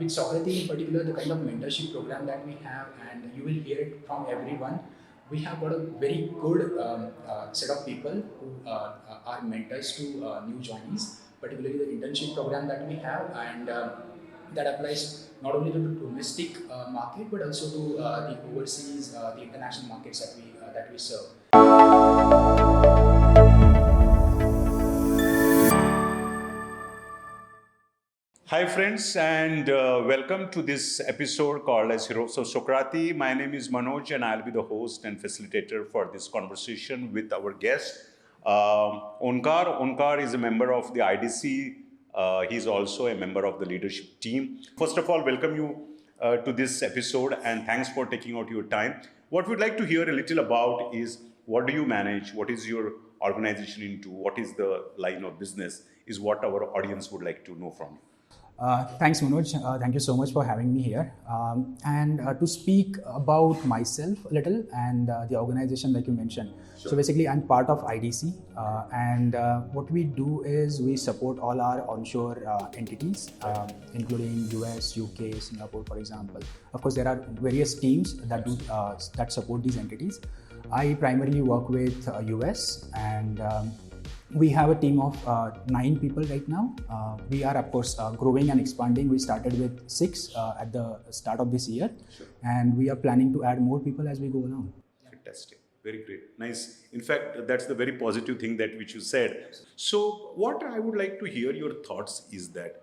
with Sokrati in particular, the kind of mentorship program that we have, and you will hear it from everyone, we have got a very good set of people who are mentors to new joinees, particularly the internship program that we have, and that applies not only to the domestic market but also to the overseas, the international markets that we serve. Hi, friends, and welcome to this episode called as Merkle Sokrati. My name is Manoj, and I'll be the host and facilitator for this conversation with our guest, Onkar. Onkar is a member of the IDC. He's also a member of the leadership team. First of all, welcome you to this episode, and thanks for taking out your time. What we'd like to hear a little about is what do you manage? What is your organization into? What is the line of business? Is what our audience would like to know from you. Thanks, Manoj. Thank you so much for having me here. And to speak about myself a little and the organization, like you mentioned. Sure. So basically, I'm part of IDC, and what we do is we support all our onshore entities, including US, UK, Singapore, for example. Of course, there are various teams that do that support these entities. I primarily work with US and. We have a team of 9 people right now. We are, of course, growing and expanding. We started with 6 at the start of this year, sure. And we are planning to add more people as we go along. Fantastic. Very great. Nice. In fact, that's the very positive thing that which you said. So what I would like to hear your thoughts is that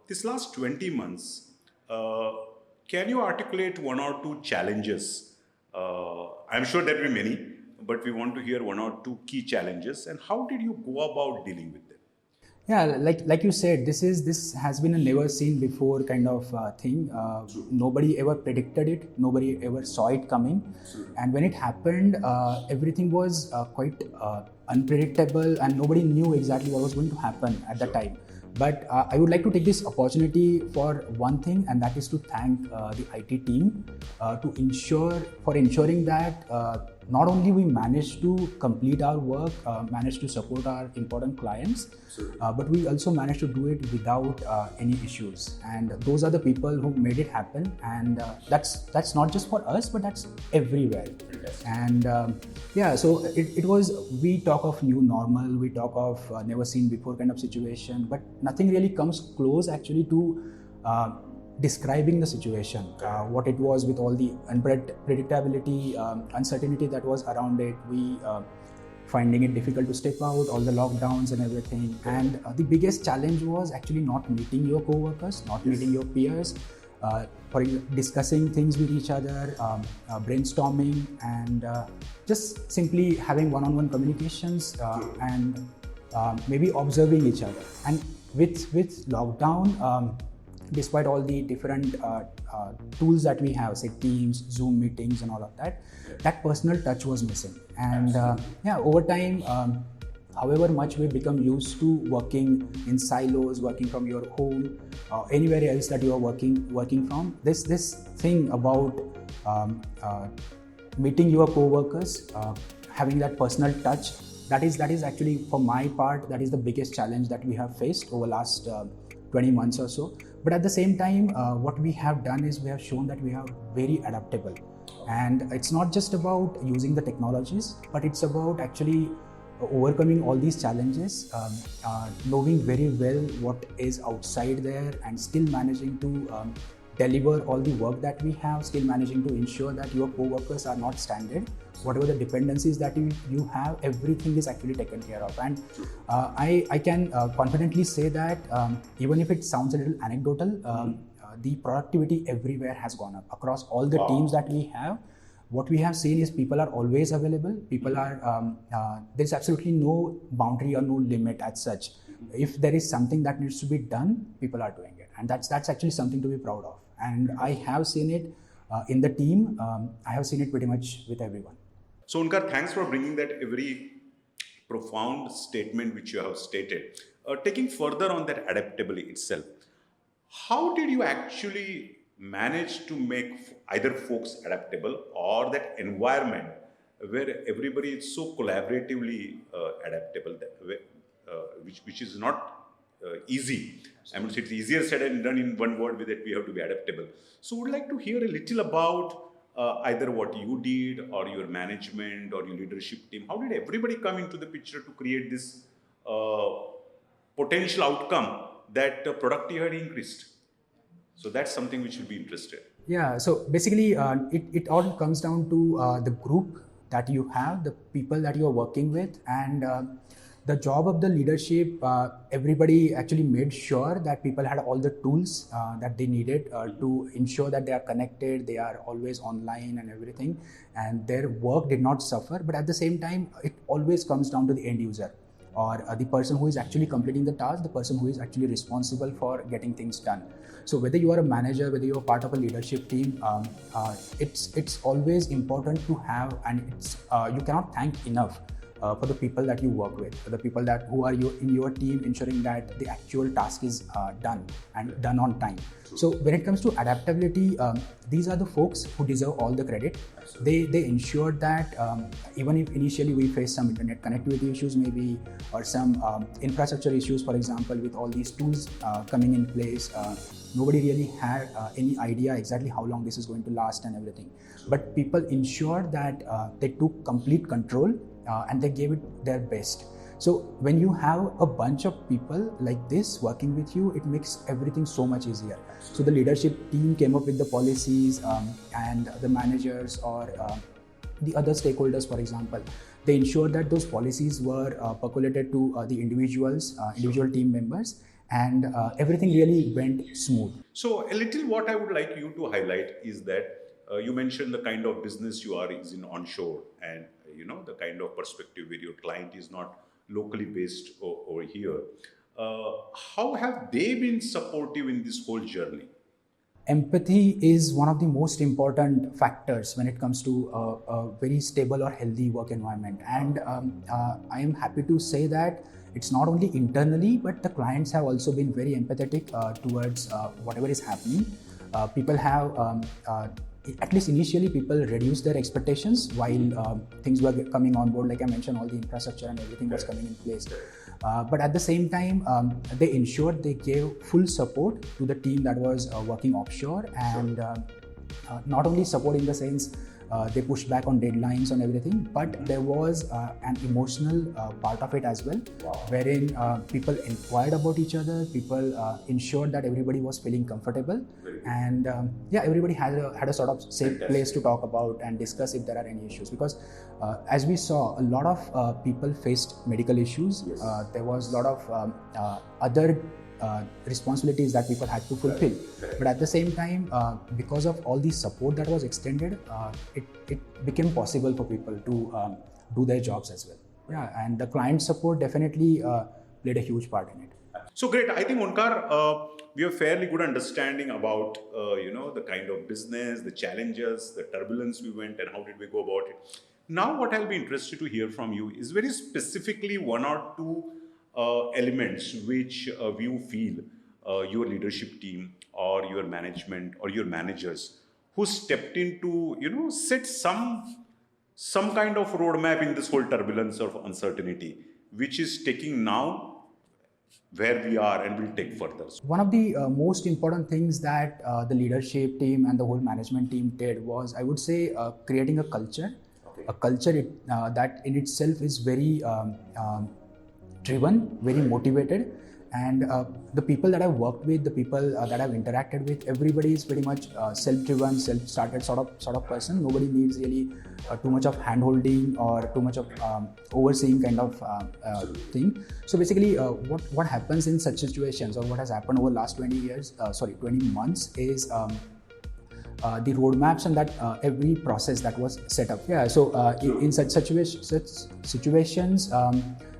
this last 20 months, can you articulate one or two challenges? I'm sure there will be many, but we want to hear one or two key challenges, and how did you go about dealing with them? Yeah, like you said, this has been a never seen before kind of thing. Nobody ever predicted it. Nobody ever saw it coming. And when it happened, everything was quite unpredictable, and nobody knew exactly what was going to happen at that time. But I would like to take this opportunity for one thing, and that is to thank the IT team to ensuring that not only we managed to complete our work, managed to support our important clients, but we also managed to do it without any issues. And those are the people who made it happen. And that's not just for us, but that's everywhere. And yeah, so it was, we talk of new normal, we talk of never seen before kind of situation, but nothing really comes close actually to describing the situation, what it was with all the unpredictability, uncertainty that was around it. We finding it difficult to step out, all the lockdowns and everything. And the biggest challenge was actually not meeting your co-workers, not meeting your peers, for discussing things with each other, brainstorming, and just simply having one-on-one communications, and maybe observing each other. And with lockdown, despite all the different tools that we have, say Teams, Zoom meetings and all of that, that personal touch was missing. And yeah, over time, however much we become used to working in silos, working from your home, anywhere else that you are working from, this thing about meeting your co-workers, having that personal touch, that is actually, for my part, that is the biggest challenge that we have faced over last 20 months or so. But at the same time, what we have done is we have shown that we are very adaptable. And it's not just about using the technologies, but it's about actually overcoming all these challenges, knowing very well what is outside there, and still managing to deliver all the work that we have, still managing to ensure that your co-workers are not stranded. Whatever the dependencies that you have, everything is actually taken care of. And I can confidently say that even if it sounds a little anecdotal, the productivity everywhere has gone up across all the teams that we have. What we have seen is people are always available. People are, there's absolutely no boundary or no limit as such. If there is something that needs to be done, people are doing it. And that's actually something to be proud of. And I have seen it in the team. I have seen it pretty much with everyone. So Onkar, thanks for bringing that a very profound statement which you have stated. Taking further on that adaptability itself, how did you actually manage to make either folks adaptable or that environment where everybody is so collaboratively adaptable, which is not easy. I mean, it's easier said and done in one word with that we have to be adaptable. So would like to hear a little about either what you did or your management or your leadership team. How did everybody come into the picture to create this potential outcome that productivity had increased? So that's something which should be interested. Yeah, so basically it all comes down to the group that you have, the people that you are working with, and the job of the leadership. Everybody actually made sure that people had all the tools that they needed to ensure that they are connected, they are always online and everything, and their work did not suffer. But at the same time, it always comes down to the end user, or the person who is actually completing the task, the person who is actually responsible for getting things done. So whether you are a manager, whether you are part of a leadership team, it's always important to have, and it's you cannot thank enough for the people that you work with, for the people who are in your team, ensuring that the actual task is done and done on time. So when it comes to adaptability, these are the folks who deserve all the credit. They ensured that even if initially we faced some internet connectivity issues maybe, or some infrastructure issues, for example, with all these tools coming in place, nobody really had any idea exactly how long this is going to last and everything. But people ensured that they took complete control and they gave it their best. So when you have a bunch of people like this working with you, it makes everything so much easier. So the leadership team came up with the policies, and the managers or the other stakeholders, for example, they ensured that those policies were percolated to the individual team members, and everything really went smooth. So a little what I would like you to highlight is that you mentioned the kind of business you are is in onshore, and the kind of perspective where your client is not locally based over here. How have they been supportive in this whole journey? Empathy is one of the most important factors when it comes to a very stable or healthy work environment. And I am happy to say that it's not only internally, but the clients have also been very empathetic towards whatever is happening. People have at least initially, people reduced their expectations while things were coming on board. Like I mentioned, all the infrastructure and everything was coming in place. But at the same time, they ensured they gave full support to the team that was working offshore, and not only support in the sense they pushed back on deadlines and everything, but there was an emotional part of it as well, wherein people inquired about each other, people ensured that everybody was feeling comfortable, and everybody had a sort of safe place to talk about and discuss if there are any issues. Because as we saw, a lot of people faced medical issues. There was a lot of other responsibilities that people had to fulfill. But at the same time, because of all the support that was extended, it became possible for people to do their jobs as well. Yeah, and the client support definitely played a huge part in it. So great. I think, Onkar, we have fairly good understanding about the kind of business, the challenges, the turbulence we went, and how did we go about it. Now, what I'll be interested to hear from you is very specifically one or two elements which you feel your leadership team or your management or your managers who stepped in to set some kind of roadmap in this whole turbulence of uncertainty, which is taking now where we are and will take further. One of the most important things that the leadership team and the whole management team did was, I would say, creating a culture. A culture that in itself is very driven, very motivated, and the people that I've worked with, the people that I've interacted with, everybody is pretty much self-driven, self-started sort of person. Nobody needs really too much of hand-holding or too much of overseeing kind of thing. So basically, what happens in such situations, or what has happened over the last 20 months is the roadmaps and that every process that was set up. In such situations,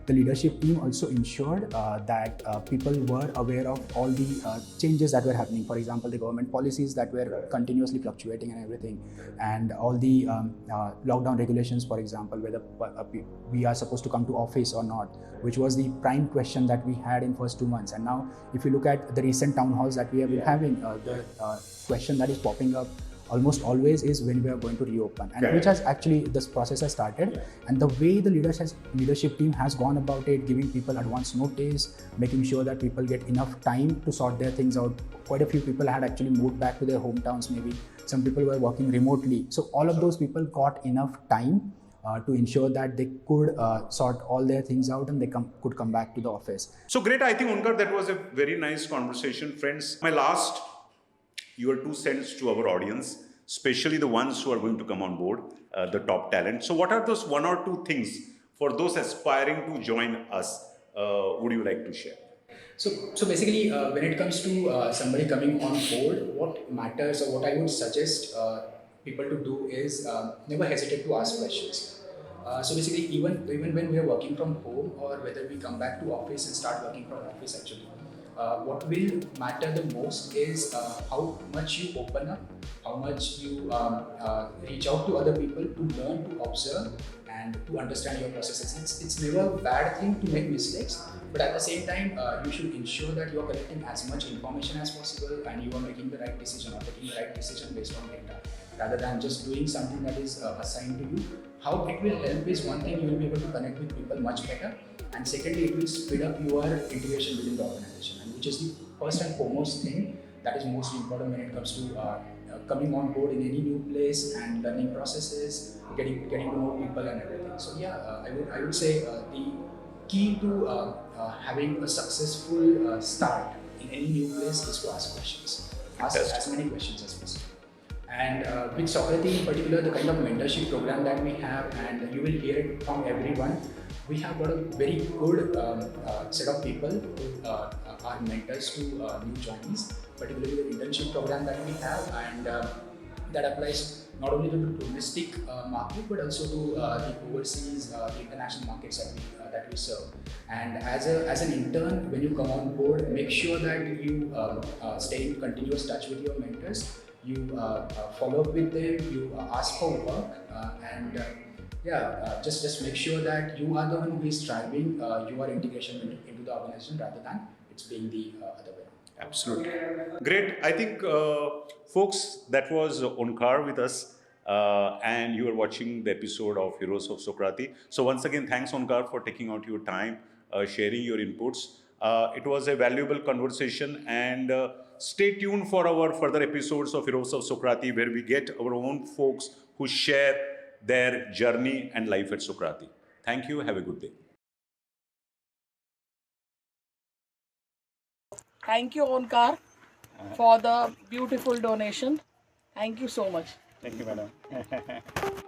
the leadership team also ensured that people were aware of all the changes that were happening. For example, the government policies that were continuously fluctuating and everything, and all the lockdown regulations, for example, whether we are supposed to come to office or not, which was the prime question that we had in first 2 months. And now, if you look at the recent town halls that we have been having, the question that is popping up almost always is when we are going to reopen, and Okay. which has actually, this process has started, and the way the leadership team has gone about it, giving people advance notice, making sure that people get enough time to sort their things out. Quite a few people had actually moved back to their hometowns, maybe some people were working remotely, so all of those people got enough time to ensure that they could sort all their things out and they could come back to the office. So great. I think, Onkar, that was a very nice conversation. Friends, my last, your 2 cents to our audience, especially the ones who are going to come on board, the top talent. So what are those 1 or 2 things for those aspiring to join us, would you like to share? So basically, when it comes to somebody coming on board, what matters or what I would suggest people to do is never hesitate to ask questions. So basically, even when we are working from home or whether we come back to office and start working from office, actually, what will matter the most is how much you open up, how much you reach out to other people to learn, to observe, and to understand your processes. It's never a bad thing to make mistakes, but at the same time, you should ensure that you are collecting as much information as possible and you are making the right decision or taking the right decision based on data, rather than just doing something that is assigned to you. How it will help is, one thing, you will be able to connect with people much better, and secondly, it will speed up your integration within the organization, and which is the first and foremost thing that is most important when it comes to coming on board in any new place and learning processes, getting to know people and everything. So yeah, I would say the key to having a successful start in any new place is to ask questions. Ask as many questions as possible. And with Sokrati in particular, the kind of mentorship program that we have, and you will hear it from everyone, we have got a very good set of people who are mentors to new joinees, particularly the internship program that we have, and that applies not only to the domestic market but also to the overseas, the international markets that we serve. And as an intern, when you come on board, make sure that you stay in continuous touch with your mentors. You follow up with them, you ask for work, and just make sure that you are the one who is driving your integration into the organization rather than it's being the other way. Absolutely. Great. I think, folks, that was Onkar with us, and you are watching the episode of Heroes of Sokrati. So once again, thanks, Onkar, for taking out your time, sharing your inputs. It was a valuable conversation, and stay tuned for our further episodes of Heroes of Sokrati, where we get our own folks who share their journey and life at Sokrati. Thank you. Have a good day. Thank you, Onkar, for the beautiful donation. Thank you so much. Thank you, madam.